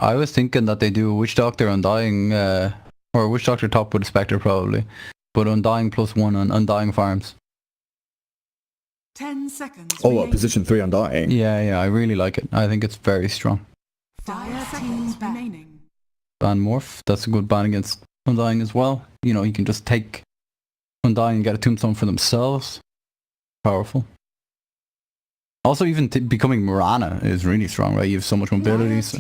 I was thinking that they do Witch Doctor Undying, or Witch Doctor top with a Spectre probably, but Undying +1 on Undying farms. 10 seconds. Oh, a position 3 Undying. Yeah, I really like it. I think it's very strong. 5 seconds remaining. Ban Morph, that's a good ban against Undying as well. You know, you can just take Undying and get a Tombstone for themselves. Powerful. Also, even becoming Mirana is really strong, right? You have so much mobility. So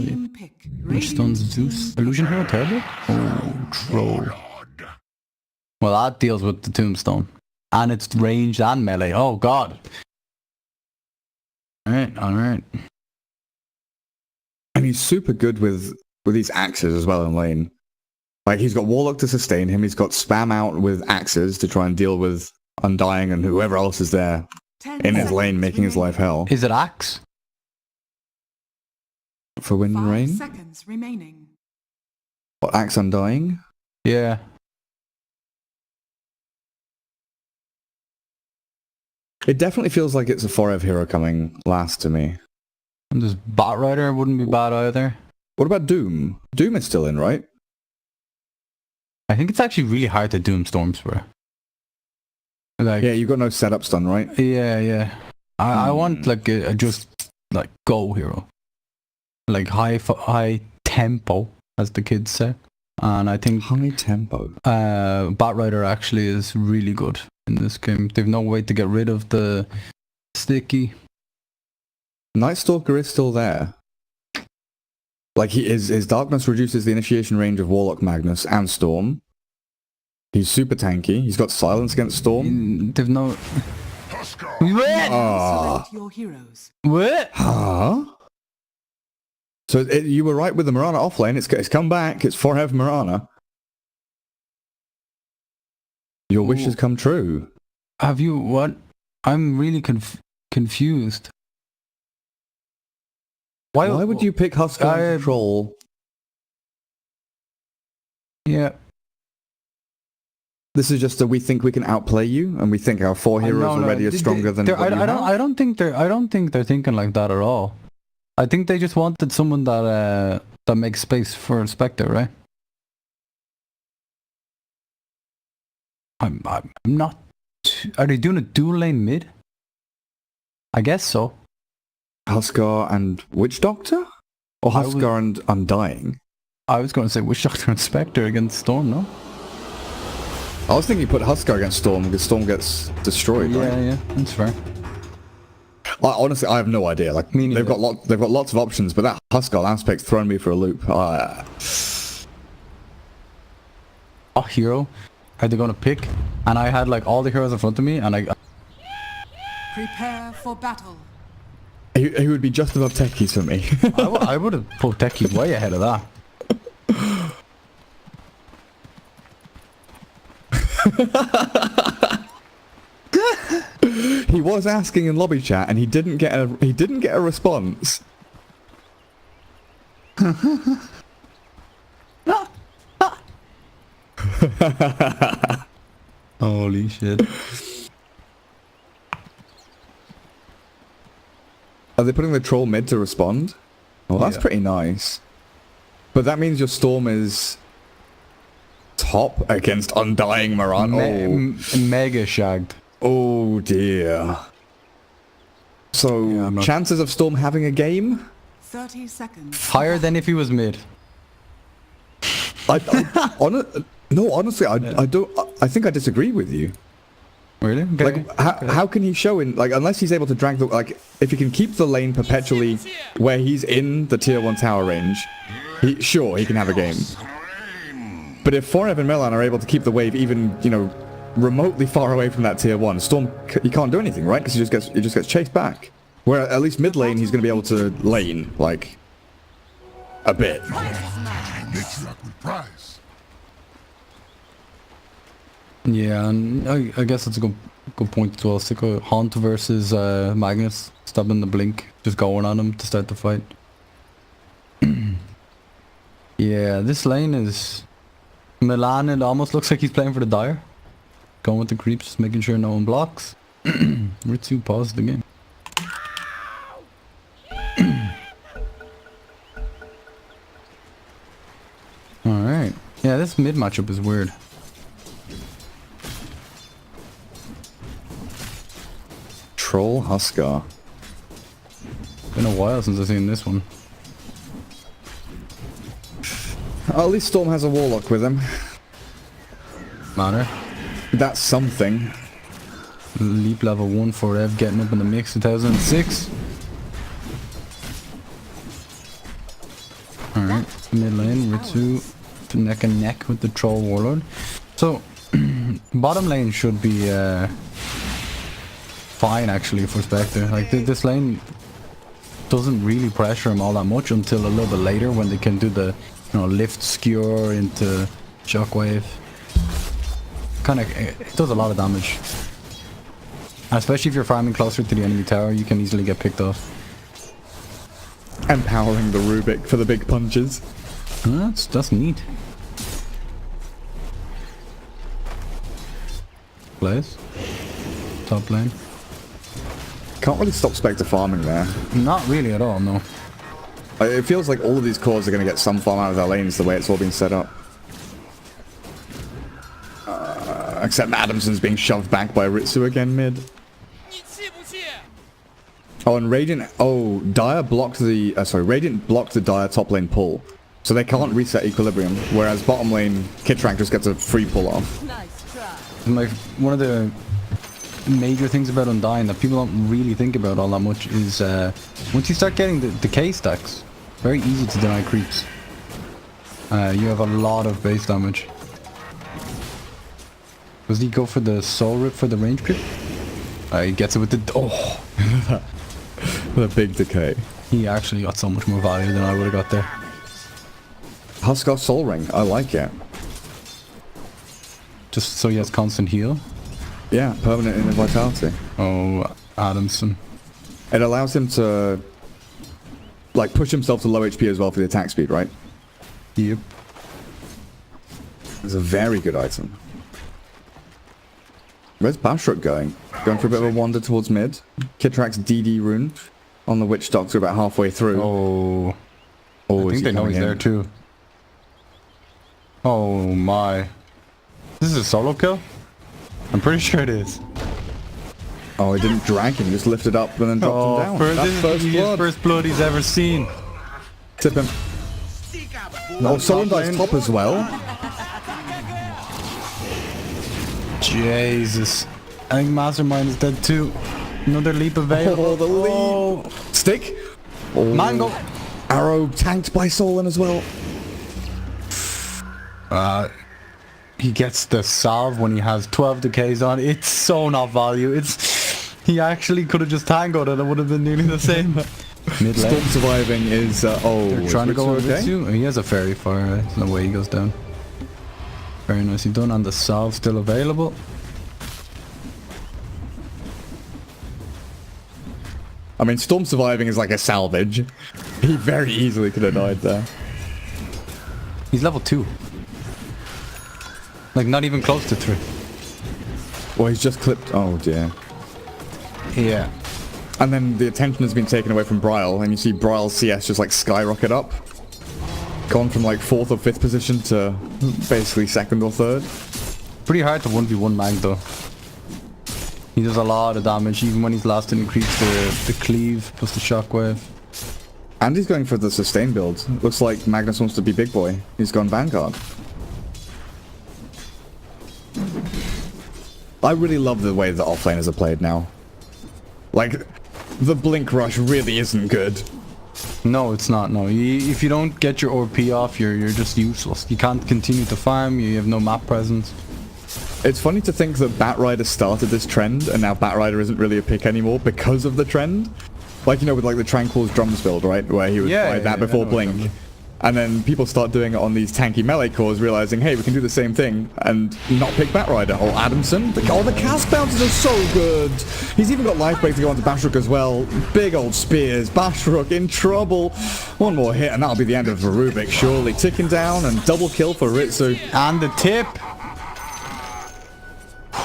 which stuns Zeus? Illusion Hero, terrible? Oh, troll. Well, that deals with the Tombstone. And it's ranged and melee. Oh, God. Alright. And he's super good with these axes as well in lane. Like, he's got Warlock to sustain him. He's got spam out with axes to try and deal with Undying and whoever else is there in his lane, making his life hell. Is it Axe? For Wind and Rain? 5 seconds remaining. What, Axe Undying? Yeah. It definitely feels like it's a Forever hero coming last to me. And this Bat Rider wouldn't be bad either. What about Doom? Doom is still in, right? I think it's actually really hard to Doom Stormspur. Like, Yeah, you've got no setup stun, right? Yeah. I want like a just like go hero, like high tempo, as the kids say. And I think High tempo. Bat Rider actually is really good in this game. They've no way to get rid of the sticky. Night Stalker is still there. Like, his darkness reduces the initiation range of Warlock, Magnus, and Storm. He's super tanky. He's got silence against Storm. They've no. What? Ah. Select your heroes. What? Huh? So you were right with the Mirana offlane. It's come back. It's Forever Mirana. Your wish has come true. Have you what? I'm really confused. Why would you pick Huskar and Troll? Yeah. This is just that we think we can outplay you, and we think our 4 heroes already are stronger than. I don't think they're thinking like that at all. I think they just wanted someone that makes space for Spectre, right? I'm not. Are they doing a dual lane mid? I guess so. Huskar and Witch Doctor, or Huskar and Undying. I was going to say Witch Doctor and Spectre against Storm, no? I was thinking you put Huskar against Storm because Storm gets destroyed. Yeah, that's fair. Honestly, I have no idea. Like, they've got lots of options, but that Huskar aspect's thrown me for a loop. Hero, are they going to pick? And I had like all the heroes in front of me, and Prepare for battle. He would be just above Techies for me. I would have put Techies way ahead of that. He was asking in lobby chat, and he didn't get a response. Holy shit! Are they putting the troll mid to respond? Well, that's pretty nice. But that means your Storm is top against Undying Mirana. Mega shagged. Oh dear. So, chances of Storm having a game? 30 seconds. Higher than if he was mid. Honestly, I don't. I think I disagree with you. Really? Okay. Like, how can he show in, like, unless he's able to drag the, like, if he can keep the lane perpetually where he's in the tier 1 tower range, he can have a game. But if Forever and Milan are able to keep the wave even, remotely far away from that tier 1, Storm, he can't do anything, right? Because he just gets chased back. Where at least mid lane, he's going to be able to lane, like, a bit. Yeah, and I guess that's a good point as well. Stick a Haunt versus Magnus, stabbing the blink, just going on him to start the fight. Yeah, this lane is Milan. It almost looks like he's playing for the Dire. Going with the creeps, just making sure no one blocks. Ritsu paused the game. This mid matchup is weird. Troll Huskar. Been a while since I've seen this one. At least Storm has a Warlock with him. Matter. That's something. Leap level 1 for Ev getting up in the mix 2006. Alright, mid lane, Ritsu neck and neck with the Troll Warlord. So, bottom lane should be fine actually for Spectre. Like this lane doesn't really pressure him all that much until a little bit later when they can do the lift skewer into shockwave. Kind of, it does a lot of damage. Especially if you're farming closer to the enemy tower, you can easily get picked off. Empowering the Rubik for the big punches. That's neat. Plays. Top lane. Can't really stop Spectre farming there. Not really at all, no. It feels like all of these cores are going to get some farm out of their lanes the way it's all been set up. Except Adamson's being shoved back by Ritsu again mid. Oh, and Radiant... Oh, Dire blocked the... Radiant blocked the Dire top lane pull. So they can't reset equilibrium. Whereas bottom lane, Kitrak just gets a free pull off. One of the major things about Undying that people don't really think about all that much is once you start getting the decay stacks, very easy to deny creeps. You have a lot of base damage. Does he go for the soul rip for the range creep? He gets it with the... Oh! The big decay. He actually got so much more value than I would have got there. Huskar Soul Ring, I like it. Just so he has constant heal? Yeah, permanent inner vitality. Oh, Adamson. It allows him to like push himself to low HP as well for the attack speed, right? Yep. It's a very good item. Where's Bashruk going? Going for a bit of a wander towards mid. Kitrak's DD rune on the Witch Doctor about halfway through. Oh. Oh, I think they know he's there too. Oh my. This is a solo kill? I'm pretty sure it is. Oh, he didn't drag him, just lifted up and then dropped him down. This is the first blood he's ever seen. Tip him. Oh, someone dies top as well. Jesus. I think Mastermind is dead too. Another leap available. Oh, the leap. Oh. Stick. Oh. Mango. Arrow tanked by Solon as well. He gets the salve when he has 12 decays on. It's so not value. He actually could have just tangoed and it would have been nearly the same. Mid lane. Storm surviving is They're trying to go on okay? Ritsu. He has a fairy fire. There's no way he goes down. Very nicely done. And the salve still available. I mean, Storm surviving is like a salvage. He very easily could have died there. He's level 2. Like, not even close to 3. Well, he's just clipped. Oh, dear. Yeah. And then the attention has been taken away from Bryle, and you see Bryle's CS just like skyrocket up. Gone from like 4th or 5th position to basically 2nd or 3rd. Pretty hard to 1v1 Mag though. He does a lot of damage, even when he's last in increase the cleave plus the shockwave. And he's going for the sustain build. Looks like Magnus wants to be big boy. He's gone Vanguard. I really love the way the offlaners are played now. Like, the Blink Rush really isn't good. No, it's not, no. If you don't get your OP off, you're just useless. You can't continue to farm, you have no map presence. It's funny to think that Batrider started this trend, and now Batrider isn't really a pick anymore because of the trend. Like, you know, with like the Tranquil's drums build, right? Where he was by that before Blink. And then people start doing it on these tanky melee cores, realizing, hey, we can do the same thing and not pick Batrider. Or Adamson. The cast bounces are so good. He's even got life break to go onto Bashruk as well. Big old spears. Bashruk in trouble. One more hit and that'll be the end of Rubik, surely. Ticking down and double kill for Ritsu. And the tip.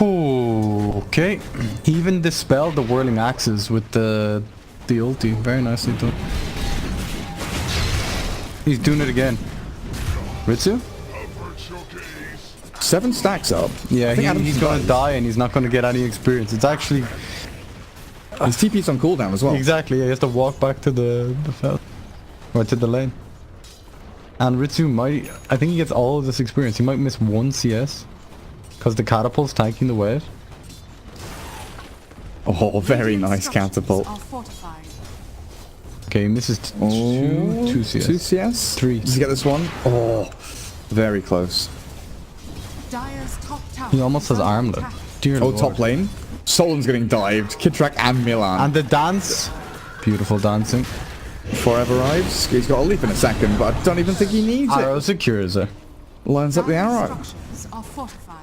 Ooh, okay. He even dispelled the whirling axes with the ulti. Very nicely done. He's doing it again. Ritsu? 7 stacks up. Yeah, I think he's Adamson gonna dies. die and he's not gonna get any experience. It's actually His TP's on cooldown as well. exactly. Yeah, he has to walk back to the fell or to the lane. And Ritsu might. I think he gets all of this experience. He might miss 1 CS because the catapult's tanking the wave. Oh, very Radiant nice structures catapult. are fortified. Okay, he misses two CS. 2 CS? 3. Does he get this one? Oh, very close. Dire's top tower He almost is has under armlet. attack. Dear Oh, Lord. top lane. Solon's getting dived. Kitrak and Milan. And the dance. Beautiful dancing. Forever arrives. He's got a leap in a second, but I don't even think he needs Arrow it. secures it. Lines up the Dire's arrow. structures are fortified.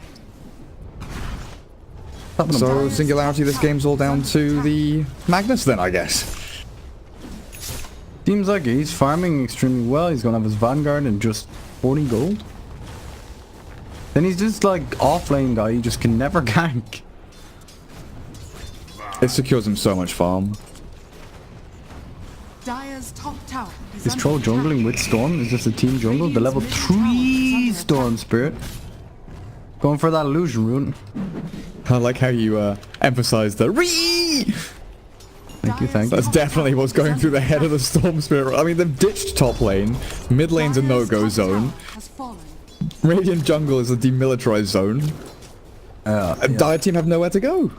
So, Singularity, this game's all down to the Magnus then, I guess. Seems like he's farming extremely well. He's gonna have his Vanguard and just 40 gold. Then he's just like off-lane guy. He just can never gank. It secures him so much farm. Dire's top tower is Is under Troll attack. jungling with Storm? Is this a team jungle? The level 3 Storm Spirit. Going for that illusion rune. I like how you emphasize the Ree! Thank you, thank you. That's definitely what's going through the head of the Storm Spirit. I mean, they've ditched top lane. Mid lane's a Dire's no-go top zone. tower has fallen. Radiant jungle is a demilitarized zone. Dire team have nowhere to go.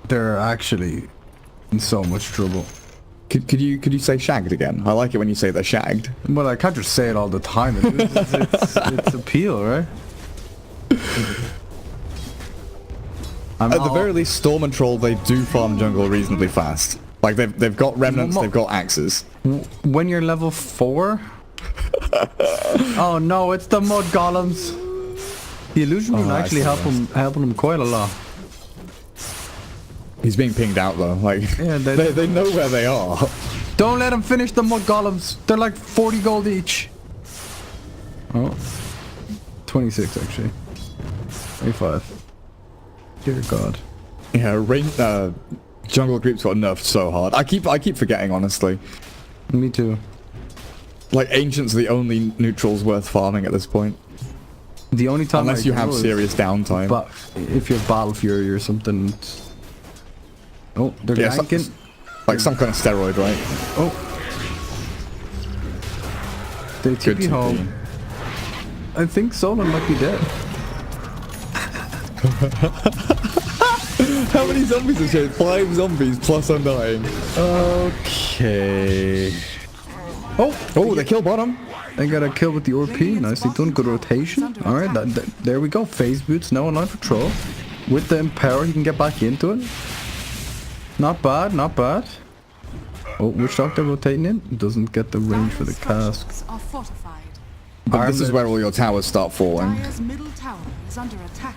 They're actually in so much trouble. Could you say shagged again? I like it when you say they're shagged. Well, I can't just say it all the time. It's appeal, right? At the very least, Storm and Troll, they do farm jungle reasonably fast. Like, they've got remnants, they've got axes. When you're level 4? Oh no, it's the mud golems. The illusion rune actually helping him quite a lot. He's being pinged out though. Like, Yeah, they know where they are. Don't let him finish the mud golems. They're like 40 gold each. Oh. 26 actually. 25. Dear God. Yeah, jungle creeps got nerfed so hard. I keep forgetting, honestly. Me too. Like, Ancients are the only neutrals worth farming at this point. The only time Unless I you have go is serious downtime. But if you have Battle Fury or something. Oh, they're Yeah, ganking. like some kind of steroid, right? Oh. They Good took you to home. be. I think Solon might be dead. How many zombies are showed? 5 zombies plus Undying. Okay. Oh, they kill bottom. They got a kill with the OP. Nicely done. Good rotation. Alright, there we go. Phase boots now online for Troll. With the Empower, he can get back into it. Not bad, not bad. Oh, Witch Doctor rotating in. Doesn't get the range for the Dire's cask. structures are fortified. But this is where all your towers start falling. Dire's middle tower is under attack.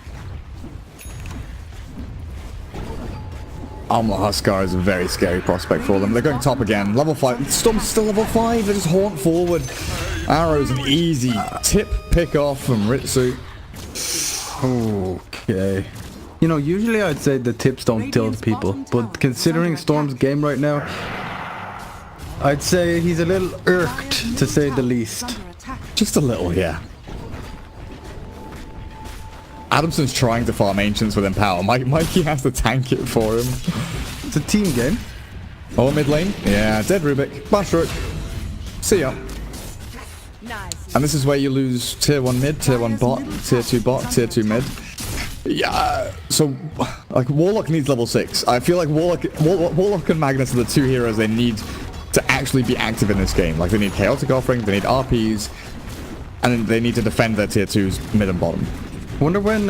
Armor Huskar is a very scary prospect for them. They're going top again. Level 5. Storm's still level 5. They just haunt forward. Arrow's an easy tip pick off from Ritsu. Okay. You know, usually I'd say the tips don't tilt people, but considering Storm's game right now, I'd say he's a little irked, to say the least. Under attack. Just a little, yeah. Adamson's trying to farm Ancients with Empower. Mikey has to tank it for him. It's a team game. Oh, mid lane? Yeah, dead Rubik. Bashrook. See ya. Nice. And this is where you lose tier 1 mid, tier 1 bot, tier 2 bot, tier 2 mid. Yeah, so, like, Warlock needs level 6. I feel like Warlock and Magnus are the 2 heroes they need to actually be active in this game. Like, they need Chaotic Offering, they need RPs, and then they need to defend their tier 2s mid and bottom. Wonder when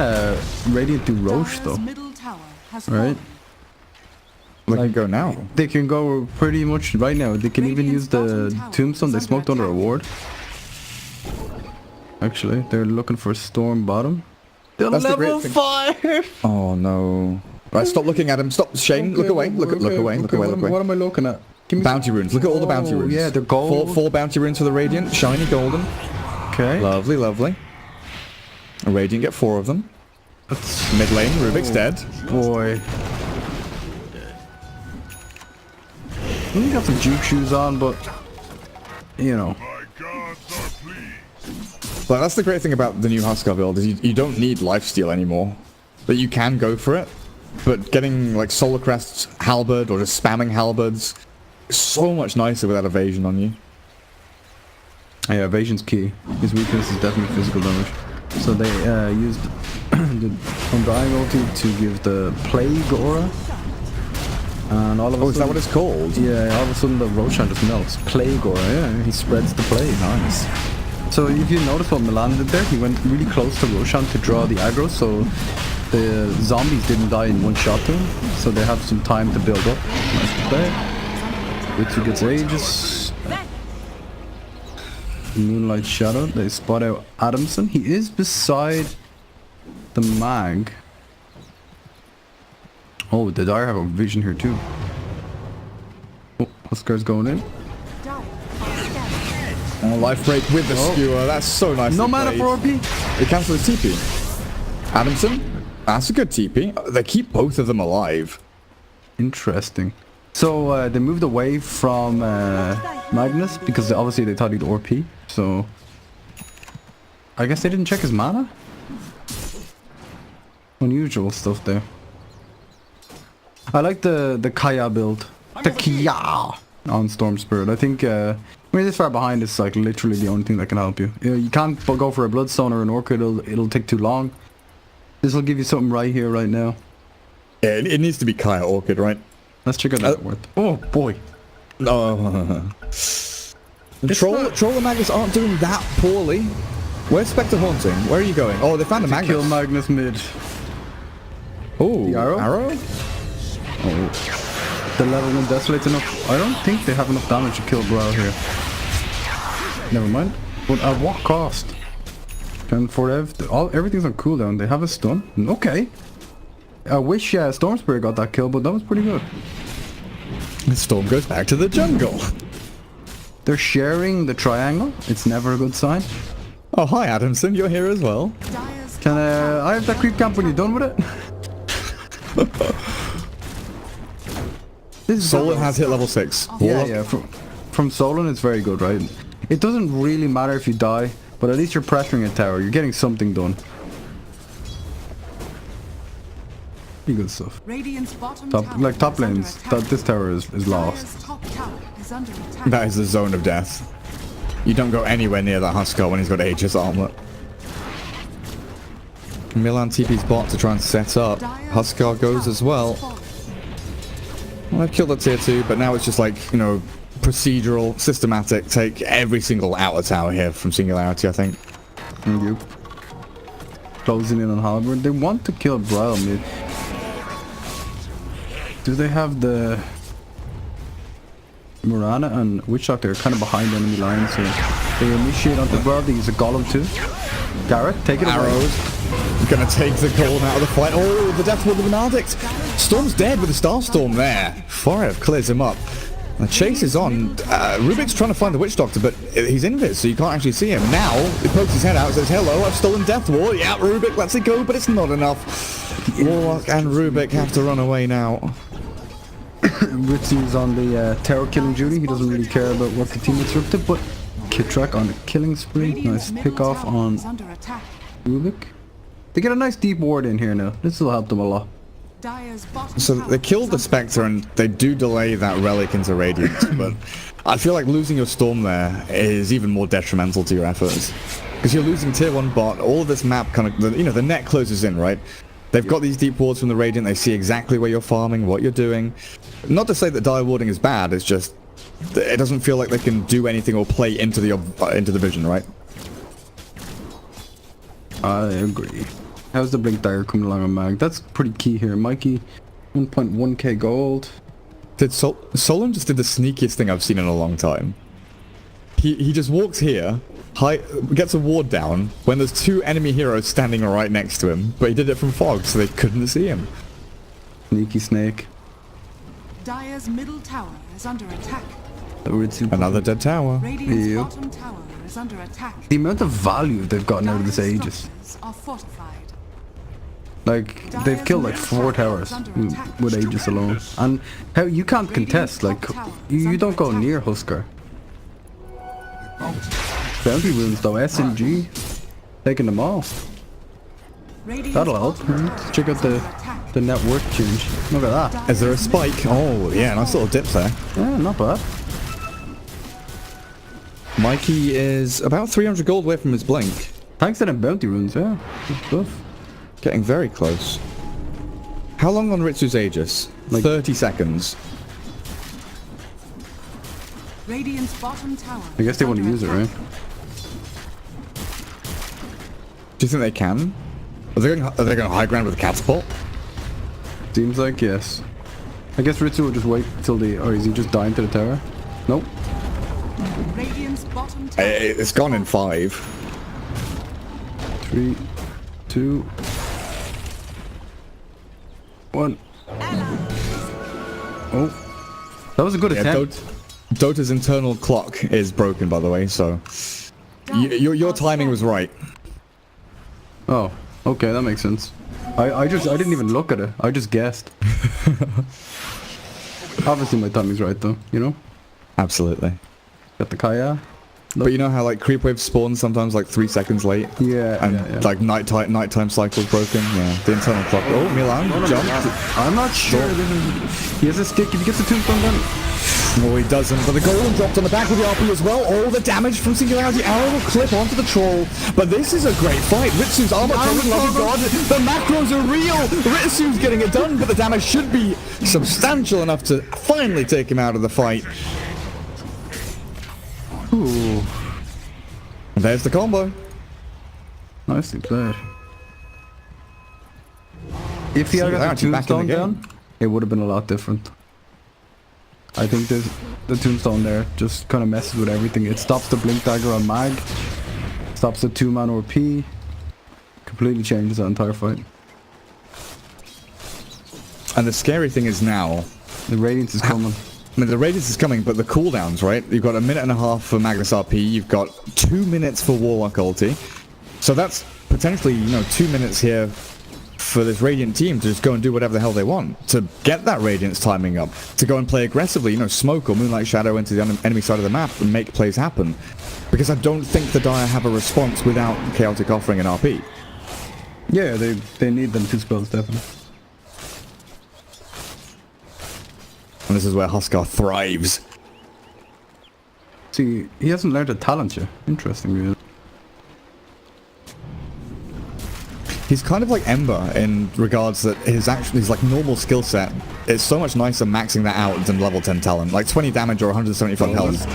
Radiant do Roche Dire's though. middle tower has Right. fallen. They can go now. They can go pretty much right now. They can even use the Tombstone they smoked under a ward. Actually, they're looking for Storm bottom. They're That's the level great thing. 5! Oh no. Right, stop looking at him. Stop, Shane. Look away. Look away. Look away. Look away. What am I looking at? Give me Bounty runes. Look at all the bounty Oh, runes. yeah, they're gold. Four bounty runes for the Radiant. Shiny golden. Okay. Lovely, lovely. A Radiant get 4 of them. That's Mid lane, Rubik's dead. boy. He got some juke shoes on, but you know. My gods are pleased. But that's the great thing about the new Huskar build, is you don't need lifesteal anymore. But you can go for it. But getting like Solar Crest's halberd or just spamming halberds is so much nicer without evasion on you. Yeah, evasion's key. His weakness is definitely physical damage. So they used the Undying ulti to give the Plague aura. And all of a sudden... is that what it's called? Yeah, all of a sudden the Roshan just melts. Plague aura, yeah, he spreads the plague. Nice. So if you notice what Milan did there, he went really close to Roshan to draw the aggro, so the zombies didn't die in one shot to him, so they have some time to build up. Nice play. Ritsu gets Aegis. Moonlight Shadow, they spot out Adamson. He is beside the mag. Oh, the Dire have a vision here too. Oh, Huskar's going in. Oh, life break with the skewer. That's so nice. No mana for RP. It cancels the TP. Adamson, that's a good TP. They keep both of them alive. Interesting. So they moved away from Magnus because obviously they thought he'd RP. So I guess they didn't check his mana. Unusual stuff there. I like the Kaya build. The Kaya on Storm Spirit. I think when you're this far behind, it's like literally the only thing that can help you. You can't go for a Bloodstone or an Orchid. It'll take too long. This will give you something right here, right now. Yeah, it needs to be Kaya Orchid, right? Let's check out that worth. Oh boy. No. Troll and Magnus aren't doing that poorly. Where's Spectre Haunting? Where are you going? Oh, they found a Magnus. Kill Magnus mid. Oh, the arrow? Oh. The level 1 Desolate's enough. I don't think they have enough damage to kill Growl here. Never mind. But at what cost? And for everything's on cooldown. They have a stun. Okay. I wish Storm Spirit got that kill, but that was pretty good. The Storm goes back to the jungle. They're sharing the triangle. It's never a good sign. Oh, hi Adamson, you're here as well. Can I have that creep camp when you're done with it? Solon has hit level 6. Yeah. From Solon it's very good, right? It doesn't really matter if you die, but at least you're pressuring a tower. You're getting something done. Pretty good stuff. Top lanes, this tower is lost. That is the zone of death. You don't go anywhere near that Huskar when he's got Aegis armlet. Milan TP's bot to try and set up. Huskar goes as well. Well, I've killed the tier 2, but now it's just like, you know, procedural, systematic, take every single outer tower here from Singularity, I think. Thank you. Closing in on Halberd. They want to kill Braille mid. Do they have the Murana and Witch Doctor? They're kind of behind enemy lines here. They initiate onto Braille. They use a Golem too. Garrett, take it Arrows. Gonna take the golem out of the fight. Oh, the Death Ward of an Arctic. Storm's dead with a Starstorm there. Forev clears him up. The chase is on. Rubik's trying to find the Witch Doctor, but he's invis, so you can't actually see him. Now, he pokes his head out and says, hello, I've stolen Death Ward. Yeah, Rubik lets it go, but it's not enough. Warlock and Rubik have to run away now. Ritsu's on the terror killing duty. He doesn't really care about what the teammates are up to, but Kitrak on the killing spree. Nice pick off on Rubik. They get a nice deep ward in here now. This will help them a lot. So they killed the Spectre and they do delay that relic into Radiance, but I feel like losing your Storm there is even more detrimental to your efforts. Because you're losing tier 1 bot, all of this map kind of, you know, the net closes in, right? They've got these deep wards from the Radiant, they see exactly where you're farming, what you're doing. Not to say that dire warding is bad, it's just, it doesn't feel like they can do anything or play into the vision, right? I agree. How's the Blink Dagger coming along on Mag? That's pretty key here. Mikey, 1.1k gold. Solon just did the sneakiest thing I've seen in a long time. He just walks here, gets a ward down when there's 2 enemy heroes standing right next to him, but he did it from fog so they couldn't see him. Sneaky snake. Dire's middle tower is under attack. Another dead tower. Radiant's bottom tower is under attack. The amount of value they've gotten out of this Aegis. Are fortified. Like, they've killed like 4 towers with Aegis alone. And how you can't contest, like, you don't go near Huskar. Bounty runes though, SMG. Taking them all. Radiant's That'll help. bottom tower Let's check out is under attack. the network change. Look at that. Is there a spike? Oh, yeah, nice little dip there. Yeah, not bad. Mikey is about 300 gold away from his blink. Thanks to them bounty runes, yeah. Good stuff. Getting very close. How long on Ritsu's Aegis? Like 30 seconds. Radiant's bottom tower. I guess they is want to under use it, attack. right? Do you think they can? Are they going high ground with a catapult? Seems like yes. I guess Ritsu will just wait till the... Or is he just dying to the tower? Nope. Radiant's bottom tower. It's gone in 5. 3, 2, 1. Oh. That was a good Yeah, attempt. Dota's internal clock is broken, by the way, so... Your timing was right. Oh, okay, that makes sense. I didn't even look at it. I just guessed. Obviously my timing's right though, you know? Absolutely. Got the Kaya. But you know how like creep wave spawns sometimes like 3 seconds late? Yeah, And yeah. like nighttime cycle's broken? Yeah, the internal clock. Oh, Milan jumped. I'm not sure. He has a stick. If he gets the tombstone done. No, he doesn't. But the golem dropped on the back with the RP as well. All the damage from Singularity Arrow will clip onto the troll. But this is a great fight. Ritsu's armor toggle, love god. The macros are real. Ritsu's getting it done, but the damage should be substantial enough to finally take him out of the fight. Ooh, And there's the combo. nicely played. If he had got the Singularity back in the tombstone game. down, it would have been a lot different. I think the tombstone there just kind of messes with everything. It stops the blink dagger on mag, stops the 2-man OP, completely changes that entire fight. And the scary thing is now, The radiance is coming. I mean, the radius is coming, but the cooldowns, right? You've got 1.5 minutes for Magnus RP, you've got 2 minutes for Warlock ulti. So that's potentially, 2 minutes here for this Radiant team to just go and do whatever the hell they want. To get that Radiance timing up, to go and play aggressively, smoke or Moonlight Shadow into the enemy side of the map and make plays happen. Because I don't think the Dire have a response without Chaotic offering an RP. Yeah, they need them 2 spells, definitely. And this is where Huskar thrives. See, he hasn't learned a talent yet. Interesting, really. He's kind of like Ember in regards that his like normal skill set is so much nicer maxing that out than level 10 talent. Like 20 damage or 175 health.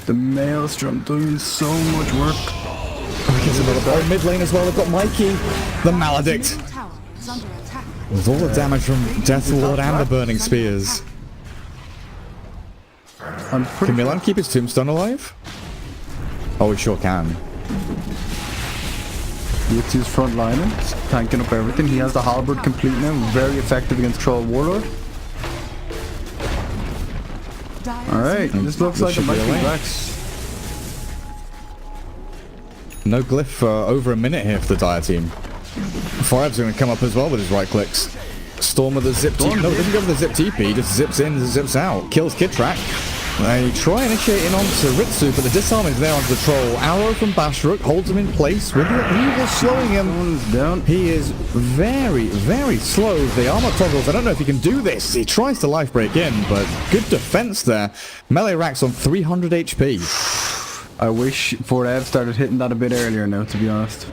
The Maelstrom doing so much work. Oh, mid lane as well, they've got Mikey, the Maledict. Middle tower is under attack. With all the damage from Death Ward and the Burning Spears. I'm pretty Can Milan keep his tombstone alive? Oh, he sure can. Ritsu's front liner, tanking up everything. He has the halberd complete now, very effective against Troll Warlord. Alright, this looks like it might be Rex. No glyph for over a minute here for the Dire team. Fire's going to come up as well with his right clicks. Storm with the zip TP. No, doesn't go for the zip TP, he just zips in and zips out. Kills Kidtrack. They try initiating onto Ritsu, but the disarm is there onto the troll. Arrow from Bashruk holds him in place with the evil slowing him. Down. He is very, very slow with the armor toggles. I don't know if he can do this. He tries to life break in, but good defense there. Melee racks on 300 HP. I wish Fort Ave started hitting that a bit earlier now, to be honest.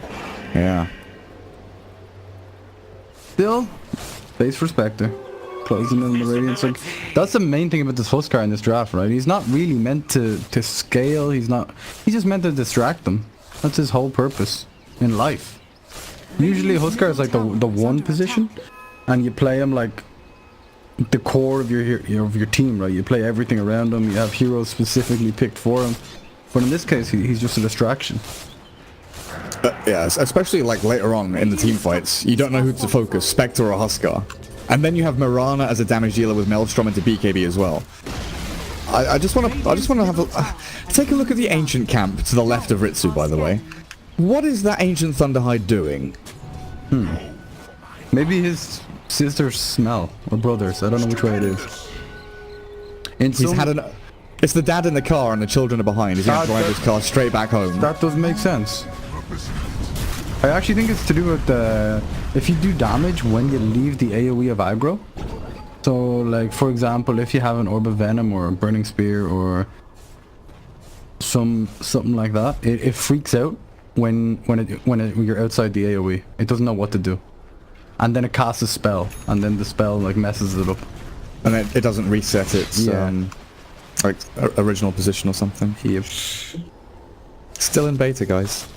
Yeah. Still, face for Spectre. Closing in the Radiance. Like, that's the main thing about this Huskar in this draft, right? He's not really meant to scale. He's just meant to distract them. That's his whole purpose in life. Usually Huskar is like the one position, and you play him like the core of your team, right? You play everything around him. You have heroes specifically picked for him. But in this case, he's just a distraction. Yeah, especially like later on in the team fights, you don't know who to focus, Spectre or Huskar. And then you have Mirana as a damage dealer with Maelstrom into BKB as well. I just want to have a take a look at the ancient camp to the left of Ritsu, by the way. What is that ancient Thunderhide doing? Maybe his sisters smell, or brothers. I don't know which way it is. He's had It's the dad in the car and the children are behind. He's going to drive his car straight back home. That does make sense. I actually think it's to do with if you do damage when you leave the AoE of aggro. So, like, for example, if you have an Orb of Venom or a Burning Spear or something like that, it freaks out when you're outside the AoE. It doesn't know what to do. And then it casts a spell, and then the spell, like, messes it up. And it doesn't reset its, like, original position or something. Yep. Still in beta, guys.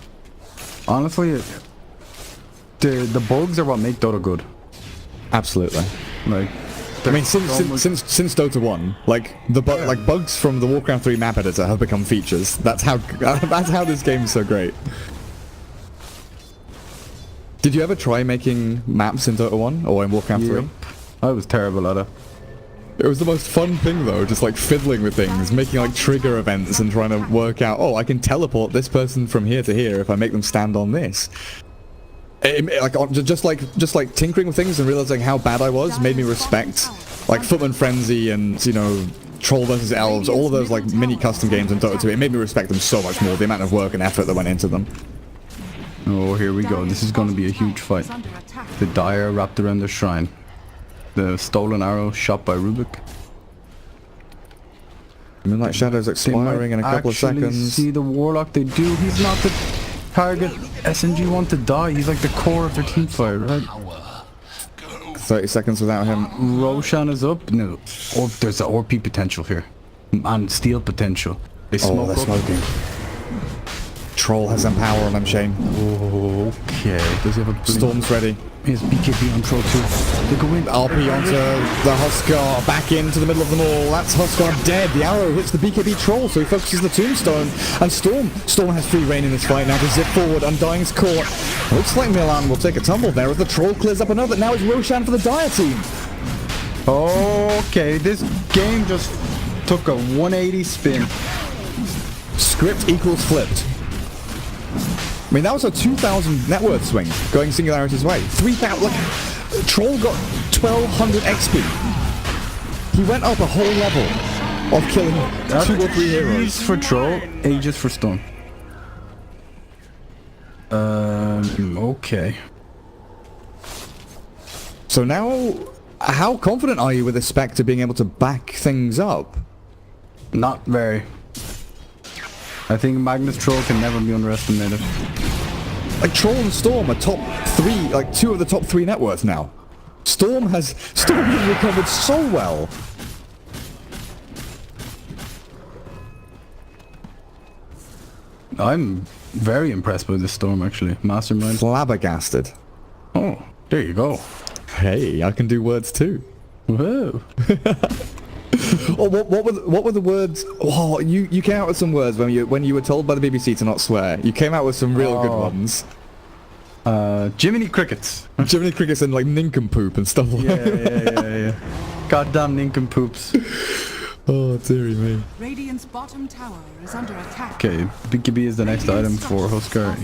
Honestly, the bugs are what make Dota good. Absolutely. Like, I mean, since Dota 1, like bugs from the Warcraft 3 map editor have become features. That's how this game is so great. Did you ever try making maps in Dota 1 or in Warcraft 3? I was terrible at it. It was the most fun thing though, just like fiddling with things, making like trigger events and trying to work out, oh, I can teleport this person from here to here if I make them stand on this. Just like tinkering with things and realizing how bad I was made me respect like Footman Frenzy and, you know, Troll vs Elves, all of those like mini custom games in Dota 2. It made me respect them so much more, the amount of work and effort that went into them. Oh, here we go. This is going to be a huge fight. The Dire wrapped around the shrine. The stolen arrow shot by Rubik. Moonlight Shadow's expiring in a couple of seconds. See the Warlock, they do. He's not the target SNG want to die. He's like the core of their teamfight, right? 30 seconds without him. Roshan is up. No. There's an ORP potential here. And steal potential. They smoke they're up. smoking. Troll has some power on him, Shane. Okay. Does he have a Storm's ready. He has BKB on Troll too. They go in. RP onto the Huskar, back into the middle of them all. That's Huskar dead. The arrow hits the BKB Troll, so he focuses the Tombstone. And Storm has free reign in this fight now to zip forward. Undying's caught. Looks like Milan will take a tumble there as the Troll clears up another. Now it's Roshan for the Dire team. Okay, this game just took a 180 spin. Script equals flipped. I mean, that was a 2,000 net worth swing going Singularity's way. 3,000. Like, Troll got 1,200 XP. He went up a whole level of killing 2 or 3 heroes. Aegis for Troll, Aegis for Storm. Okay. So now, how confident are you with the Spectre being able to back things up? Not very. I think Magnus Troll can never be underestimated. Like, Troll and Storm are top 3, like 2 of the top 3 net worth now. Storm has recovered so well. I'm very impressed with this Storm, actually. Mastermind. Flabbergasted. Oh, there you go. Hey, I can do words too. Whoa. Oh, what were the words? Oh, you came out with some words when you were told by the BBC to not swear. You came out with some real good ones. Jiminy Crickets. Jiminy Crickets and like nincompoop and stuff like that. Yeah. Goddamn nincompoops. Oh, dearie me. Radiant's bottom tower is under attack. Okay, BKB is the next item for Huskar.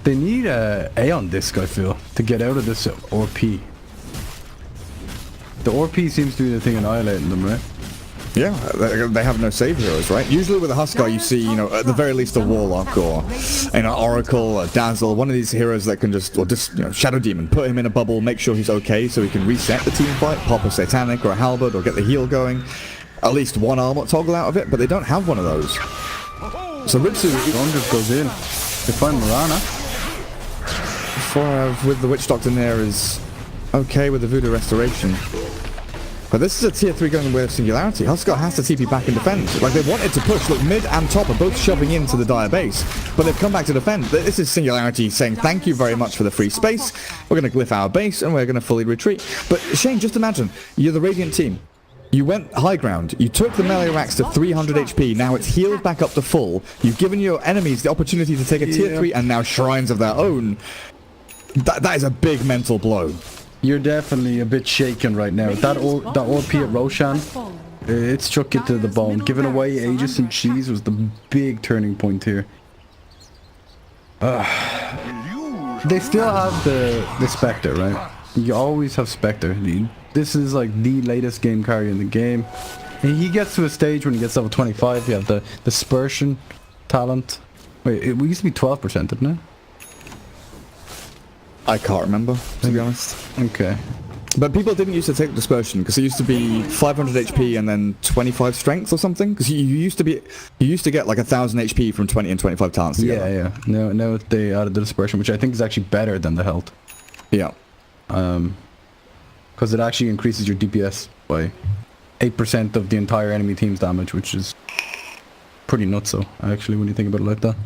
They need a Aeon Disc, I feel, to get out of this ORP. The ORP seems to be the thing annihilating them, right? Yeah, they have no save heroes, right? Usually with a Huskar you see, you know, at the very least a Warlock or, you know, Oracle, a Dazzle, one of these heroes that can just, or just, you know, Shadow Demon, put him in a bubble, make sure he's okay so he can reset the team fight, pop a Satanic or a Halberd or get the heal going. At least one armor toggle out of it, but they don't have one of those. So Ritsu... Dawn just goes in. They find Morana. With the Witch Doctor there is okay with the Voodoo Restoration. But this is a tier 3 going with Singularity. Huskar has to TP back and defend. Like, they wanted to push. Look, mid and top are both shoving into the Dire base, but they've come back to defend. This is Singularity saying thank you very much for the free space. We're going to glyph our base and we're going to fully retreat. But Shane, just imagine, you're the Radiant team. You went high ground, you took the melee racks to 300 HP, now it's healed back up to full. You've given your enemies the opportunity to take a tier 3 and now shrines of their own. That is a big mental blow. You're definitely a bit shaken right now. That OP at Roshan, it struck you to the bone. Giving away Aegis and Cheese was the big turning point here. They still have the Spectre, right? You always have Spectre. This is like the latest game carry in the game. He gets to a stage when he gets level 25. You have the dispersion talent. Wait, it used to be 12%, didn't it? I can't remember, to be honest. Okay. But people didn't used to take dispersion because it used to be 500 HP and then 25 strength or something. Because you used to get like 1,000 HP from 20 and 25 talents together. Yeah. No, they added the dispersion, which I think is actually better than the health. Yeah. Because it actually increases your DPS by 8% of the entire enemy team's damage, which is pretty nuts. So actually, when you think about it like that.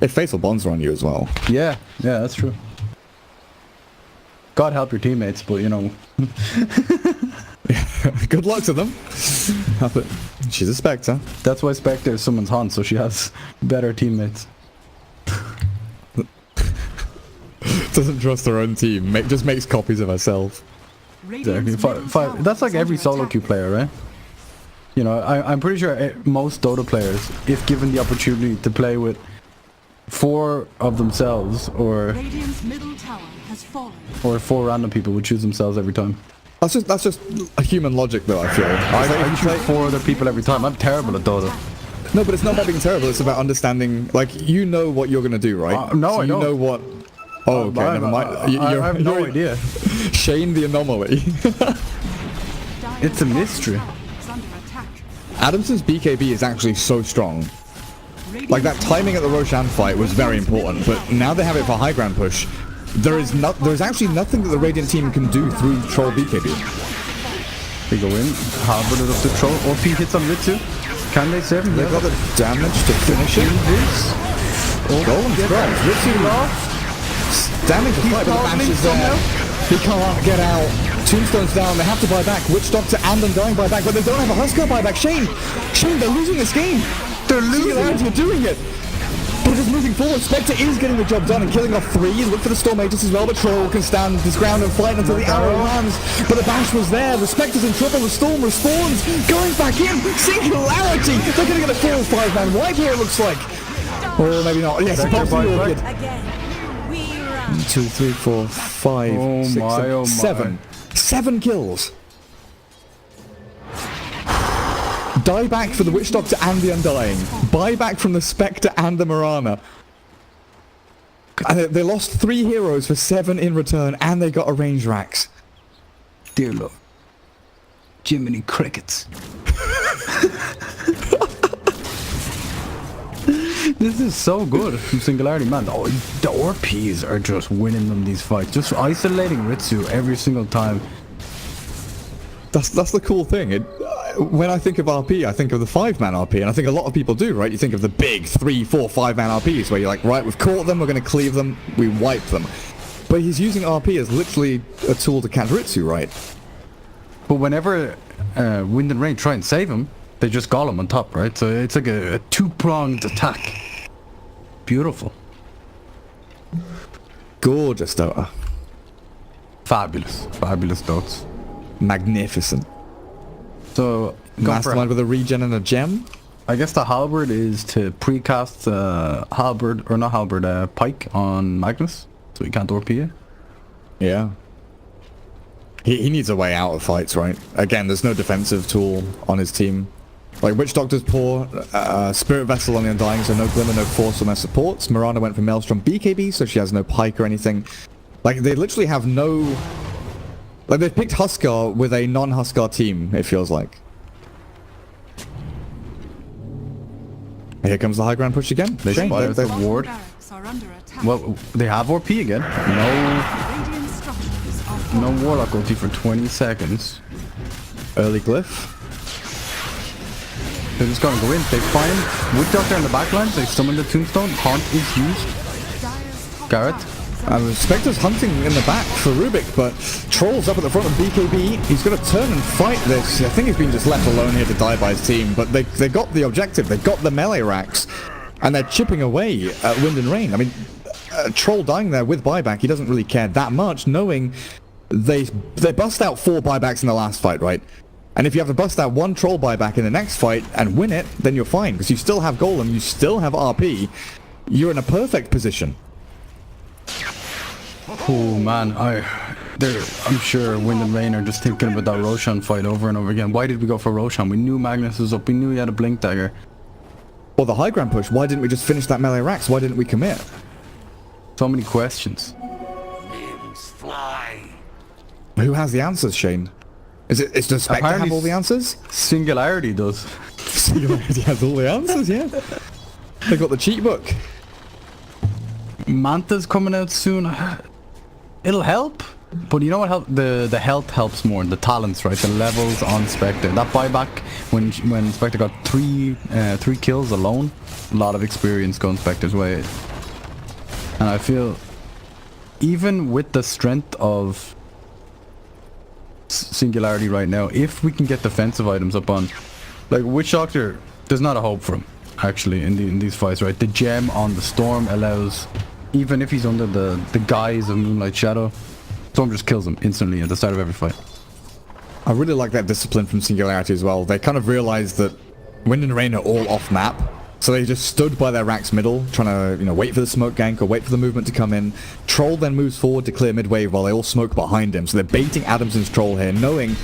If fatal bonds are on you as well. Yeah, that's true. God help your teammates, but you know. Good luck to them. She's a Spectre. That's why Spectre is someone's hunt, so she has better teammates. Doesn't trust her own team. Just makes copies of herself. Exactly. That's like every solo queue player, right? You know, I'm pretty sure most Dota players, if given the opportunity to play with 4 of themselves or Radiant's middle tower has fallen. 4 random people, would choose themselves every time. That's just a human logic, though. I feel. I choose 4 other people every time. I'm terrible at Dota. No, but it's not about being terrible. It's about understanding. Like, you know what you're gonna do, right? No, so I don't. You know what. Oh, okay, never mind. I have no idea. Shane the anomaly. It's a mystery. Adamson's BKB is actually so strong. Like, that timing at the Roshan fight was very important, but now they have it for high ground push. There's actually nothing that the Radiant team can do through Troll BKB. They go in, harbor it up the Troll. OP hits on Ritsu. Can they save him? They've got the damage to finish it. Golden Scrolls. Ritsu lost. Damage is right, but the bash is there. He can't get out. Tombstone's down. They have to buy back. Witch Doctor and Undying buy back, but they don't have a Huskar buy back. Shane, they're losing this game. They're losing. Singularity are doing it. But just moving forward, Spectre is getting the job done and killing off 3. Look for the Storm Aegis as well, but Troll can stand his ground and fight until the arrow lands. But the bash was there. The Spectre's in trouble. The Storm respawns. Going back in. Singularity. They're going to get a full 5-man wipe here, it looks like. Or maybe not. Yes, possibly good. Again, we run. 1, 2, 3, 4, 5, Oh 6, my, 7, oh my. 7. 7 kills. Die back for the Witch Doctor and the Undying. Buy back from the Spectre and the Mirana. And they lost 3 heroes for 7 in return, and they got a range racks. Dear Lord. Jiminy Crickets. This is so good from Singularity, man. Oh, the ORPs are just winning them these fights. Just isolating Ritsu every single time. That's the cool thing. When I think of RP, I think of the 5-man RP, and I think a lot of people do, right? You think of the big 3, 4, 5-man RPs, where you're like, right, we've caught them, we're going to cleave them, we wipe them. But he's using RP as literally a tool to catch Ritsu, right? But whenever Wind and Rain try and save him, they just golem on top, right? So it's like a 2-pronged attack. Beautiful. Gorgeous Dota. Fabulous. Fabulous dots. Magnificent. So, Mastermind with a regen and a gem? I guess the halberd is to precast pike on Magnus, so he can't ORP it. Yeah. He needs a way out of fights, right? Again, there's no defensive tool on his team. Like, Witch Doctor's poor, Spirit Vessel on the Undying, so no Glimmer, no Force on their supports. Mirana went for Maelstrom BKB, so she has no pike or anything. Like, they literally have no... Like, they've picked Huskar with a non-Huskar team, it feels like. Here comes the high ground push again. They spotted the ward. Well, they have ORP again. No Warlock ulti for 20 seconds. Early Glyph. They're just gonna go in. They find Witch Doctor in the backlines. They summon the Tombstone. Haunt is used. Garrett. And Spectre's hunting in the back for Rubik, but Troll's up at the front of BKB. He's going to turn and fight this. I think he's been just left alone here to die by his team, but they got the objective. They got the melee racks, and they're chipping away at Wind and Rain. I mean, Troll dying there with buyback, he doesn't really care that much, knowing they bust out 4 buybacks in the last fight, right? And if you have to bust out 1 Troll buyback in the next fight and win it, then you're fine, because you still have Golem, you still have RP. You're in a perfect position. Oh man, I'm sure Wind and Rain are just thinking about that Roshan fight over and over again. Why did we go for Roshan? We knew Magnus was up. We knew he had a Blink Dagger. Or the high ground push. Why didn't we just finish that melee Rax? Why didn't we commit? So many questions. Who has the answers, Shane? Is the Spectre have all the answers? Singularity does. Singularity has all the answers, yeah. They got the cheat book. Manta's coming out soon. It'll help. But you know what help? The health helps more. The talents, right? The levels on Spectre. That buyback when Spectre got three kills alone, a lot of experience going Spectre's way. And I feel even with the strength of Singularity right now, if we can get defensive items up on, like Witch Doctor, there's not a hope for him actually in these fights, right? The gem on the Storm allows, even if he's under the guise of Moonlight Shadow, Storm just kills him instantly at the start of every fight. I really like that discipline from Singularity as well. They kind of realized that Wind and Rain are all off map, so they just stood by their Rax middle, trying to, wait for the smoke gank or wait for the movement to come in. Troll then moves forward to clear mid wave while they all smoke behind him. So they're baiting Adamson's Troll here, knowing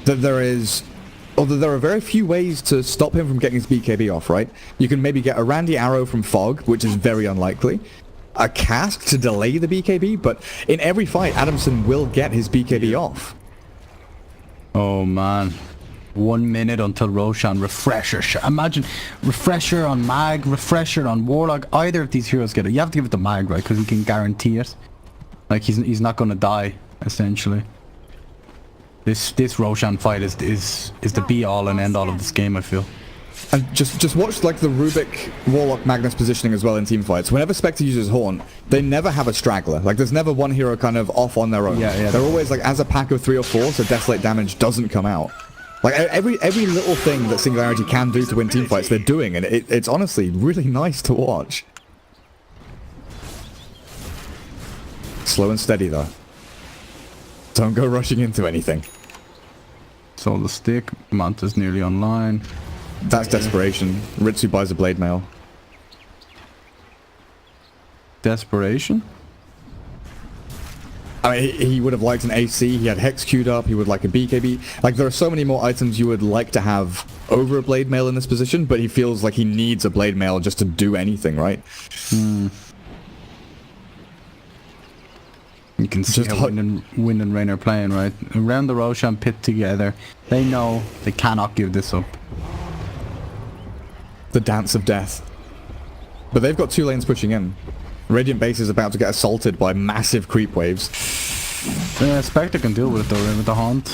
that there are very few ways to stop him from getting his BKB off, right? You can maybe get a Randy Arrow from Fog, which is very unlikely. A Cask to delay the BKB, but in every fight, Adamson will get his BKB off. Oh man. 1 minute until Roshan. Refresher. Imagine Refresher on Mag, Refresher on Warlock. Either of these heroes get it. You have to give it to Mag, right? Because he can guarantee it. Like he's not going to die, essentially. This Roshan fight is the be all and end all of this game, I feel. And just watch like the Rubik Warlock Magnus positioning as well in team fights. Whenever Spectre uses Haunt, they never have a straggler. Like there's never one hero kind of off on their own. Yeah. They're always like as a pack of 3 or 4, so Desolate damage doesn't come out. Like every little thing that Singularity can do to win team fights, they're doing, and it's honestly really nice to watch. Slow and steady though. Don't go rushing into anything. So the stick, Manta's nearly online. That's desperation. Ritsu buys a blade mail. Desperation? I mean, he would have liked an AC, he had Hex queued up, he would like a BKB. Like, there are so many more items you would like to have over a blade mail in this position, but he feels like he needs a blade mail just to do anything, right? You can see how Wind and Rain are playing, right? Around the Roshan pit together. They know they cannot give this up. The dance of death. But they've got 2 lanes pushing in. Radiant base is about to get assaulted by massive creep waves. Spectre can deal with it though, with the Haunt.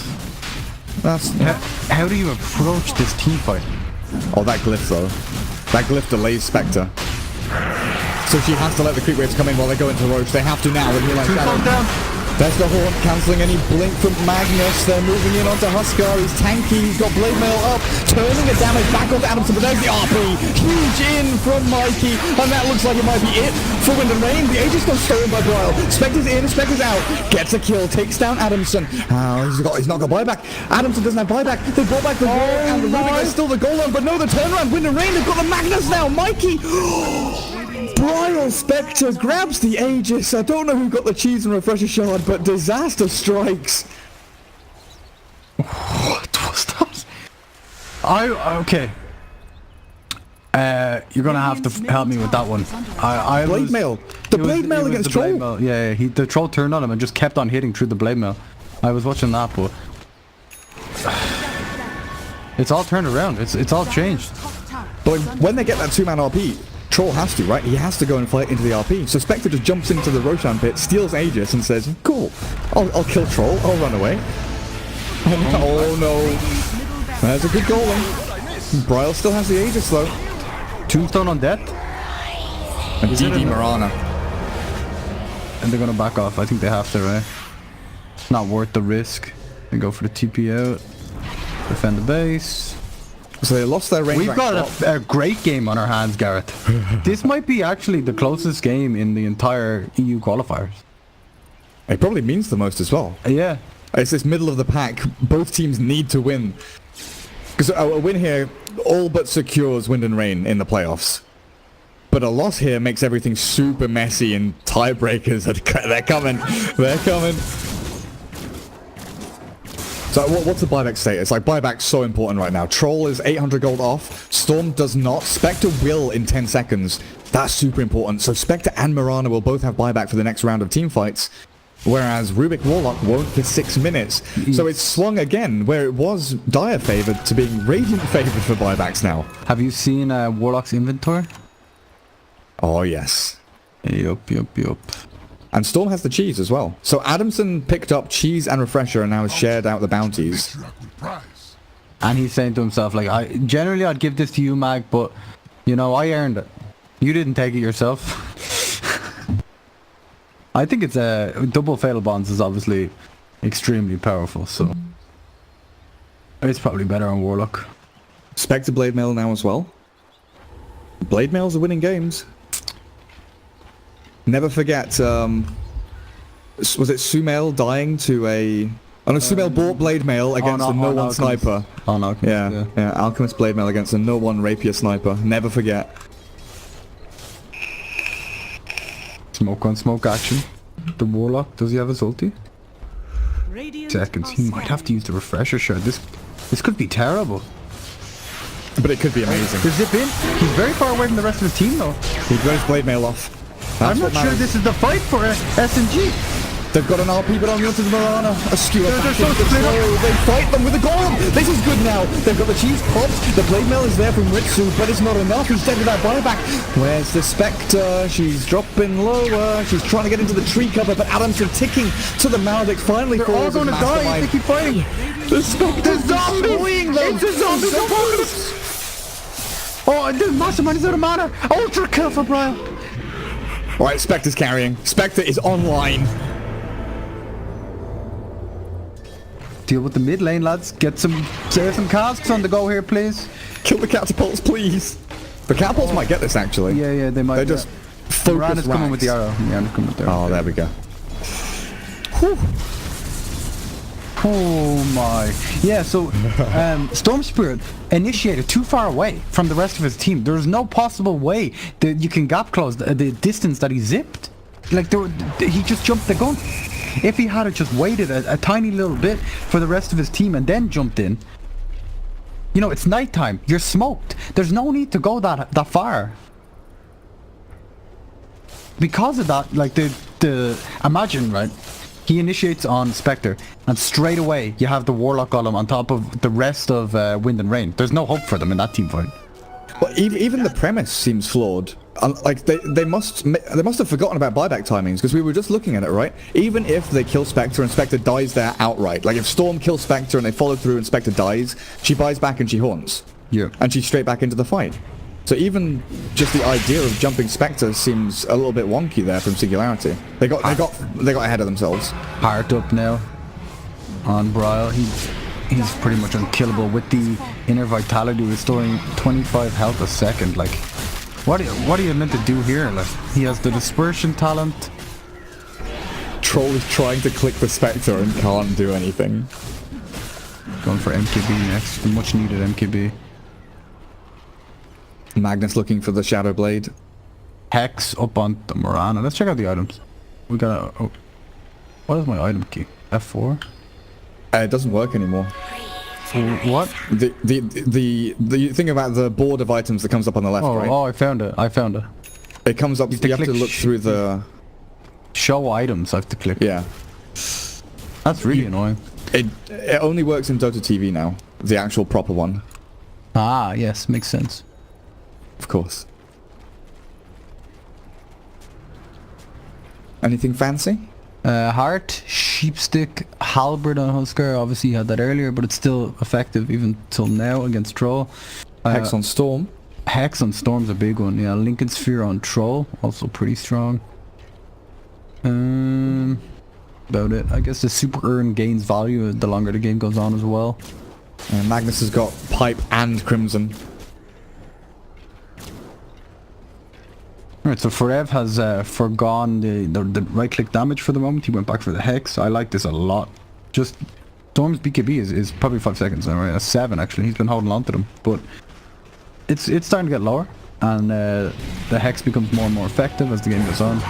How do you approach this team fight? Oh, that glyph though. That glyph delays Spectre. So she has to let the creep waves come in while they go into Roach. They have to now with Moonlight Shadow. There's the Haunt cancelling any blink from Magnus. They're moving in onto Huskar. He's tanky. He's got blade mail up. Turning the damage back onto Adamson. But there's the RP. Huge in from Mikey. And that looks like it might be it for Wind and Rain. The Aegis got stolen by Bryle. Spectre's in. Spectre's out. Gets a kill. Takes down Adamson. He's not got buyback. Adamson doesn't have buyback. They brought back the War and the Rubik is still the goal line. But no, the turnaround. Wind and Rain. They've got the Magnus now. Mikey. Bryle Spectre grabs the Aegis. I don't know who got the cheese and refresher shard, but disaster strikes. What was that? Okay. You're gonna have to help me with that one. Blade mail. The blade mail against Troll. Yeah. The Troll turned on him and just kept on hitting through the blade mail. I was watching that, but it's all turned around. It's all changed. But when they get that 2-man RP, Troll has to, right? He has to go and fight into the RP. So Spectre just jumps into the Roshan pit, steals Aegis, and says, cool, I'll kill Troll, I'll run away. Oh no. There's a good goal in. Bryle still has the Aegis though. Tombstone on death? And DD Marana. And they're gonna back off. I think they have to, right? Not worth the risk. They go for the TP out. Defend the base. So they lost their range. We've got a great game on our hands, Garrett. This might be actually the closest game in the entire EU qualifiers. It probably means the most as well. Yeah. It's this middle of the pack. Both teams need to win. Because a win here all but secures Wind and Rain in the playoffs. But a loss here makes everything super messy and tiebreakers. They're coming. They're coming. So what's the buyback status? Like, buyback's so important right now. Troll is 800 gold off. Storm does not. Spectre will in 10 seconds. That's super important. So Spectre and Mirana will both have buyback for the next round of team fights. Whereas Rubik Warlock won't for 6 minutes. So it's swung again, where it was Dire favored to being Radiant favored for buybacks now. Have you seen Warlock's inventory? Oh, yes. Yup. And Storm has the cheese as well. So Adamson picked up cheese and refresher and now has shared out the bounties. And he's saying to himself, like, I'd give this to you, Mag, but, you know, I earned it. You didn't take it yourself. I think it's double fatal bonds is obviously extremely powerful, so it's probably better on Warlock. Spectre Blade Mail now as well. Blade Mails are winning games. Never forget, was it Sumail dying to a... Oh no, Sumail bought Blade Mail against a no-one sniper. On Alchemist, yeah, Alchemist Blade Mail against a no-one rapier sniper. Never forget. Smoke on smoke action. The Warlock, does he have his ulti? Radiant Seconds. He might have to use the refresher shard. This could be terrible. But it could be amazing. To zip in. He's very far away from the rest of his team though. He got his Blade Mail off. I'm not sure this is the fight for S&G. They've got an RP, but on the onto the Mirana. A skewer They're back so into the split up. slow. They fight them with a golem. This is good now. They've got the cheese popped. The Blade Mail is there from Ritsu, but it's not enough. He's dead with that buyback. Where's the Spectre? She's dropping lower. She's trying to get into the tree cover, but Adamson ticking to the Maledict. Finally They're all falls as going to die Mastermind. if they keep fighting. The Spectre's destroying them. It's a zombie apocalypse. Oh, the Mastermind is out of mana. Ultra kill for Brian. Alright, Spectre's carrying. Spectre is online. Deal with the mid lane, lads. Get some casks on the go here, please. Kill the catapults, please. The catapults might get this, actually. Yeah, they might. They just focus Mirana's coming with the arrow. Mirana's coming with the arrow. Oh, there we go. Whew. Oh my. Yeah, so Storm Spirit initiated too far away from the rest of his team. There's no possible way that you can gap close the distance that he zipped. Like, he just jumped the gun. If he had just waited a tiny little bit for the rest of his team and then jumped in, you know, it's nighttime. You're smoked. There's no need to go that far. Because of that, like, imagine, right? He initiates on Spectre, and straight away you have the Warlock Golem on top of the rest of Wind and Rain. There's no hope for them in that team fight. Well, even the premise seems flawed. Like they must have forgotten about buyback timings, because we were just looking at it, right? Even if they kill Spectre and Spectre dies there outright, like if Storm kills Spectre and they follow through and Spectre dies, she buys back and she haunts. Yeah. And she's straight back into the fight. So even just the idea of jumping Spectre seems a little bit wonky there from Singularity. They got ahead of themselves. Heart up now on Bryle. He's pretty much unkillable with the inner vitality, restoring 25 health a second. Like, what are you meant to do here? Like, he has the dispersion talent. Troll is trying to click the Spectre and can't do anything. Going for MKB next, the much needed MKB. Magnus looking for the Shadow Blade. Hex up on the Mirana. Let's check out the items. We got a... what is my item key? F4? It doesn't work anymore. What? The thing about the board of items that comes up on the left, right? Oh, I found it. It comes up, you have to look through the... Show items, I have to click. Yeah. That's really annoying. It only works in Dota TV now. The actual proper one. Ah, yes, makes sense. Of course. Anything fancy? Heart, Sheepstick, Halberd on Husker. Obviously, you had that earlier, but it's still effective even till now against Troll. Hex on Storm. Hex on Storm's a big one. Yeah, Lincoln Sphere on Troll, also pretty strong. About it. I guess the Super Urn gains value the longer the game goes on as well. Magnus has got Pipe and Crimson. Alright, so Forev has forgone the right-click damage for the moment. He went back for the Hex. I like this a lot. Just Storm's BKB is probably 5 seconds now, right? 7 actually. He's been holding on to them, but it's starting to get lower, and the Hex becomes more and more effective as the game goes on.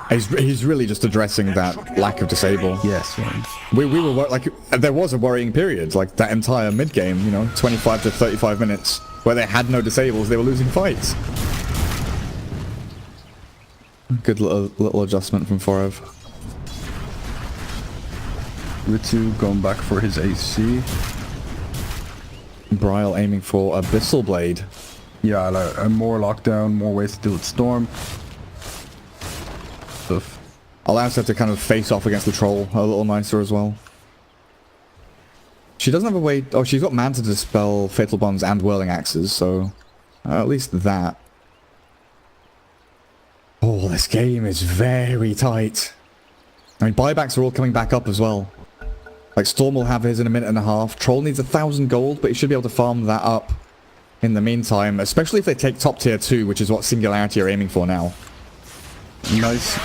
He's really just addressing that lack of disable. Yes. Yeah. We were like, there was a worrying period, like that entire mid game, you know, 25 to 35 minutes, where they had no disables, they were losing fights. Good little adjustment from Forev. Ritsu going back for his AC. Bryle aiming for Abyssal Blade. Yeah, like more lockdown, more ways to deal with Storm. Stuff. Allows her to kind of face off against the troll a little nicer as well. She doesn't have a way... Oh, she's got mana to dispel Fatal Bonds and Whirling Axes, so... at least that. Oh, this game is very tight. I mean, buybacks are all coming back up as well. Like, Storm will have his in a minute and a half. Troll needs 1,000 gold, but he should be able to farm that up in the meantime, especially if they take top tier 2, which is what Singularity are aiming for now. Nice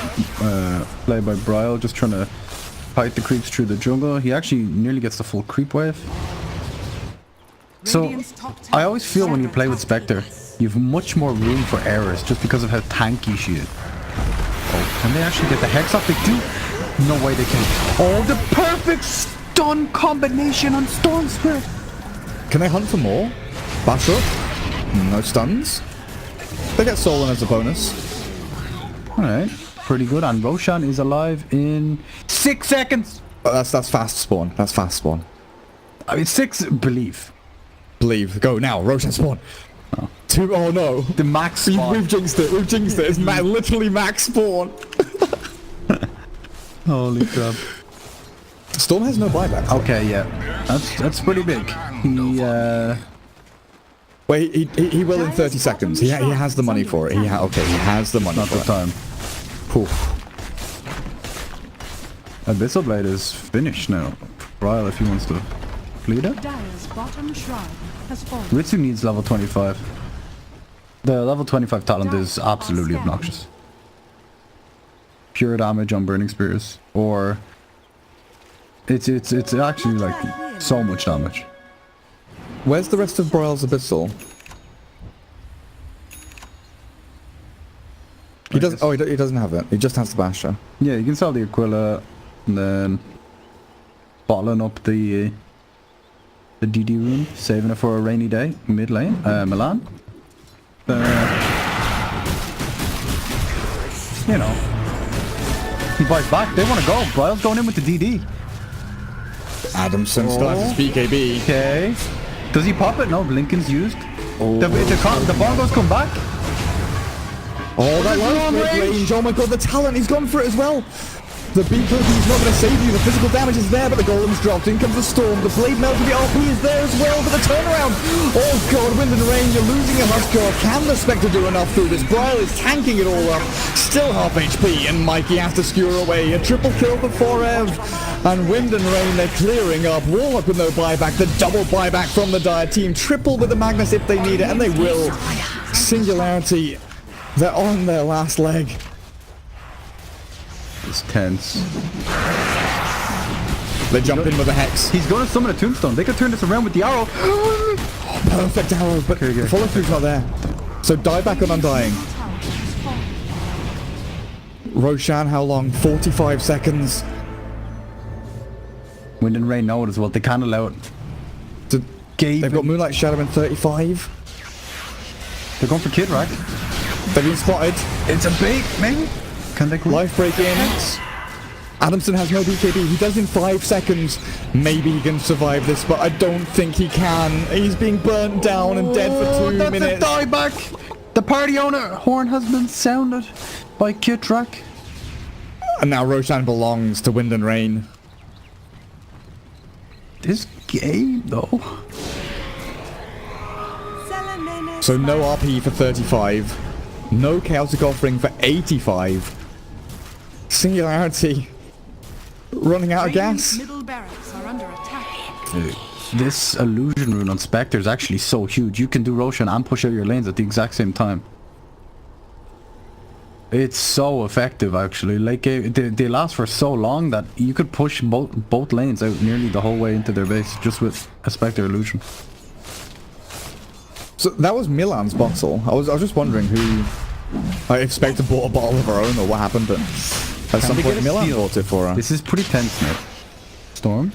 play by Bryle, just trying to fight the creeps through the jungle. He actually nearly gets the full creep wave. So, I always feel when you play with Spectre, you have much more room for errors just because of how tanky she is. Oh, can they actually get the Hex off? They do. No way they can. Oh, the perfect stun combination on Storm Spirit. Can they hunt for more? Bash up? No stuns. They get Solan as a bonus. Alright, pretty good. And Roshan is alive in 6 seconds. That's fast spawn. That's fast spawn. I mean, 6, believe. Believe. Go now. Roshan spawn. Oh. 2. Oh no. The max spawn. We've jinxed it. We've jinxed it. It's literally max spawn. Holy crap. Storm has no buyback. Okay, yeah. That's pretty big. Wait, he will in 30 seconds. He has the money for it. Okay, he has the money for it. Not the time. Poof. Abyssal Blade is finished now. Bryle, if he wants to bleed it. Dire's bottom shrine has fallen. Ritsu needs level 25. The level 25 talent is absolutely obnoxious. Pure damage on Burning Spears. Or... It's actually like so much damage. Where's the rest of Bryle's Abyssal? He doesn't. Oh, he doesn't have it. He just has the Basher. Yeah, you can sell the Aquila, and then bottling up the DD rune, saving it for a rainy day, mid lane, Milan. You know, he buys back. They want to go. Bryle's going in with the DD. Adamson still has his BKB. Okay. Does he pop it? No, Blinken's used. Oh. The bongos come back. Oh, that was range. Oh my god, the talent, he's gone for it as well. The BKB is not going to save you. The physical damage is there, but the golem's dropped. In comes the Storm. The Blade Melt of the RP is there as well, but the turnaround. Oh god, Wind and Rain, you're losing a Huskar. Can the Spectre do enough through this? Bryle is tanking it all up. Still half HP, and Mikey has to skewer away. A triple kill for Forev. And Wind and Rain, they're clearing up. Warlock with no buyback. The double buyback from the Dire team. Triple with the Magnus if they need it, and they will. Singularity, they're on their last leg. It's tense. They jump in with a Hex. He's going to summon a Tombstone. They could turn this around with the arrow. Perfect arrow, but the follow through's not there. So die back on Undying. Roshan, how long? 45 seconds. Wind and Rain know it as well. They can't allow it. They've got Moonlight Shadow in 35. They're going for Kid, right? They've been spotted. It's a bait, maybe? Can they Life break in. Adamson has no BKB. He does in 5 seconds. Maybe he can survive this, but I don't think he can. He's being burnt down and dead for 2 minutes. That's a dieback. The party owner horn has been sounded by Kitrak. And now Roshan belongs to Wind and Rain. This game, though. So no RP for 35. No Chaotic Offering for 85. Singularity running out of gas. Middle barracks are under attack. This illusion rune on Spectre is actually so huge. You can do Roshan and push out your lanes at the exact same time. It's so effective, actually. Like they last for so long that you could push both lanes out nearly the whole way into their base just with a Spectre illusion. So that was Milan's bottle. I was just wondering I expect to bought a bottle of her own or what happened, but at some they get point a Milan steal? bought it for her. This is pretty tense now. Storm.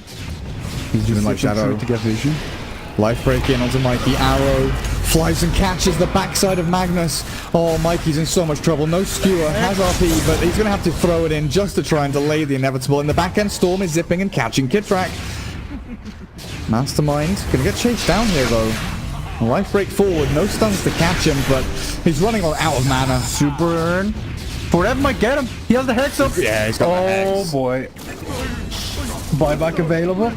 He's just Even like looking Shadow. through to get vision. Life break in onto Mikey. Arrow flies and catches the backside of Magnus. Oh, Mikey's in so much trouble. No skewer, has RP, but he's going to have to throw it in just to try and delay the inevitable. In the back end, Storm is zipping and catching Kitrak. Mastermind going to get chased down here though. Life break forward, no stuns to catch him, but he's running on out of mana. Super earn. Forever might get him. He has the hex up. Yeah, he's got the hex. Oh boy. Buyback available.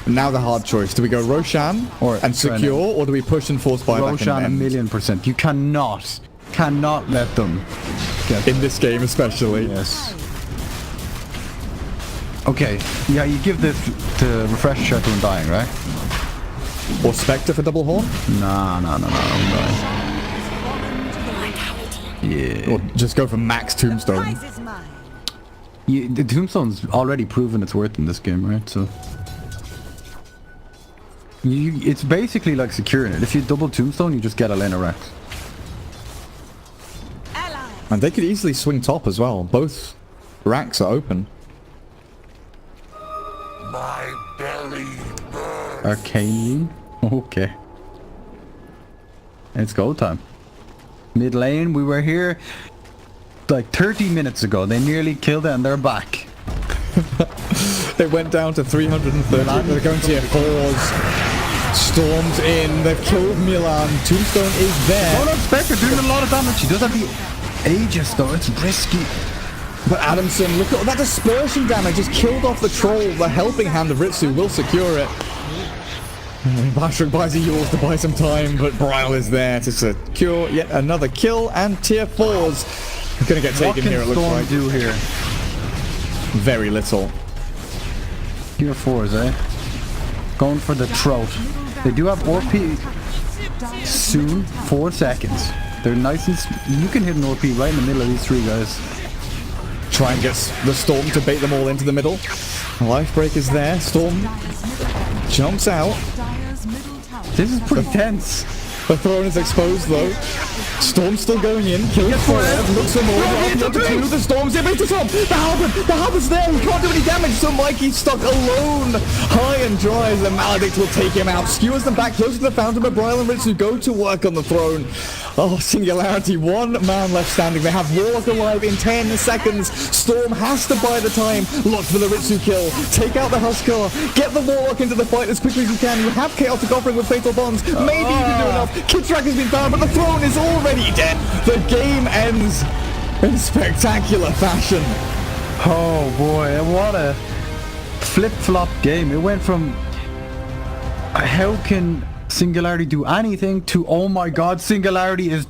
Now the hard choice. Do we go Roshan and secure, or do we push and force buyback? Roshan and end? 1,000,000%. You cannot let them get In this game especially. Yes. Okay. Yeah, you give the refresh shot to Undying, right? Or Spectre for double horn? No, Undying. Yeah. Or just go for max Tombstone. The Tombstone's already proven its worth in this game, right? So it's basically like securing it. If you double Tombstone, you just get a lane of Rex. And they could easily swing top as well. Both racks are open. My belly burns. Arcane. Okay. It's go time. Mid lane, we were here like 30 minutes ago. They nearly killed it and they're back. They went down to 330. They're going tier 4s. Storms in. They've killed Milan. Tombstone is there. Oh no, Spectre doing a lot of damage. He does have the Aegis though. It's risky. But Adamson, look at that dispersion damage. Just killed off the troll. The helping hand of Ritsu will secure it. Bashrik buys a yours to buy some time, but Bryle is there to secure yet another kill, and tier 4s are going to get taken here, it looks Storm like. do here? Very little. Tier 4s, eh? Going for the throat. They do have OP soon. 4 seconds. They're nice and... You can hit an OP right in the middle of these 3 guys. Try and get the Storm to bait them all into the middle. Lifebreak is there. Storm jumps out. This is pretty tense. The throne is exposed though. Storm's still going in. Killing Forever. Looks for more. The Storm's in. Makes the top. The Harbor's there. He can't do any damage. So Mikey's stuck alone. High and dry as the Maledict will take him out. Skewers them back closer to the fountain. But Bryle and Ritsu go to work on the throne. Oh, Singularity. 1 man left standing. They have Warlock alive in 10 seconds. Storm has to buy the time. Look for the Ritsu kill. Take out the Huskar. Get the Warlock into the fight as quickly as you can. You have Chaotic Offering with Fatal Bonds. Maybe you can do enough. Kitrak has been found, but the throne is already dead. The game ends in spectacular fashion. Oh boy, what a flip-flop game. It went from how can Singularity do anything to oh my god, Singularity is